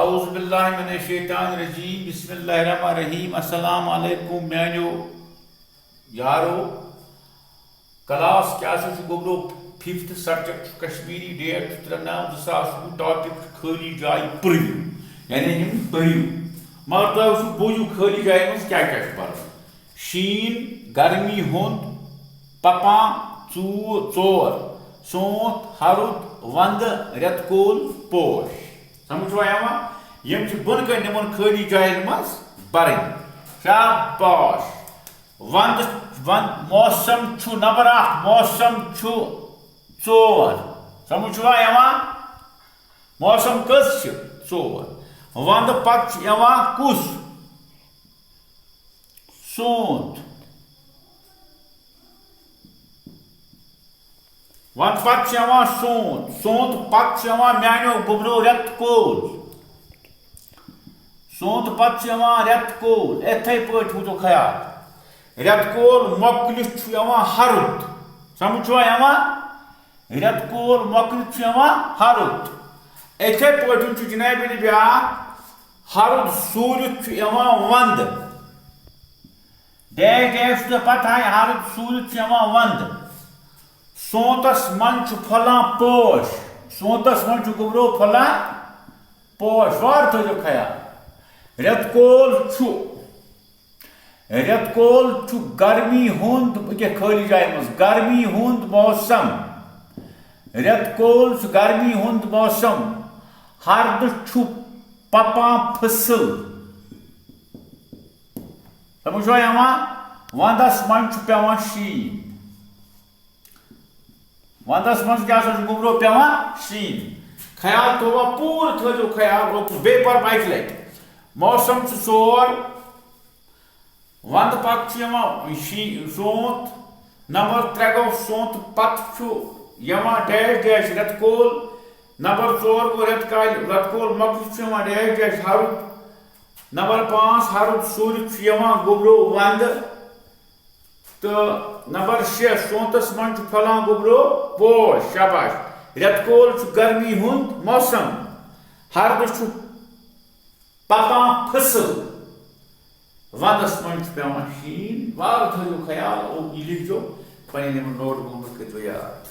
औज़ुबिल्लाहिमिनश्शैतानिर्रजीम बिस्मिल्लाहिर्रहमानिर्रहीम अस्सलाम वालेकुम म्यानो यारो क्लास क्या गोब्रो 5th subject Kashmiri date 3/9/2020 topic खाली जाय पर्यू यानी हम पर्यू मगर तुम बोजू खाली जाय मज क्या पर शीन गर्मी हुंद पपा चोर सोत हरुद वंद रेतकोल पोश समझवा यम बन कन निमन खाली जायन मज बरन शाबाश वंद वंद मौसम छु नंबर 8 मौसम छु चोर समझवा मौसम कस छु चोर वंद पत कुस सोत वंद पत सोत सोत पत म्यानो गोब्रो रेतकोल सोत पत रेतकोल इथे पे वो ख्याल रेतकोल मोकलिस हरुद समझवा रेतकोल मोकलिस हरुद इथे पे जनाब ब्या हरुद सूरत वंद डैश डैश तो पता है हरुद सूरत वंद सोतस मन फलां पोश सोतस मन गोब्रो फलां पोश वार थो ख्याल रेतकोल छु गर्मी हुंद क्या खाली जाय मज गर्मी हुंद मौसम रेतकोल छु गर्मी हुंद मौसम हर्द छु पपा फसल समझवा वंदस मन पेवान शीन वंदस मन क्या गोब्रो पेवान शीन ख्याल तो पूर थो ख्याल बे पर बाइक लट मौसम चोर वंद पत सोत नंबर 3 गो सोत पत डैश डैश रेतकोल नंबर 4 गो रेतकोल मकल डैश डैश हरुद नंबर 5 हरुद सूरत गोब्रो वंद तो नंबर 6 सोतस मन फलां गोब्रो पोश शाबाश रेतकोल गर्मी हुंद मौसम हर्द पपा फसल वंदस मन पेवान शीन वार थो ख्याल यह लिखो पे नोट गोमत करो याद।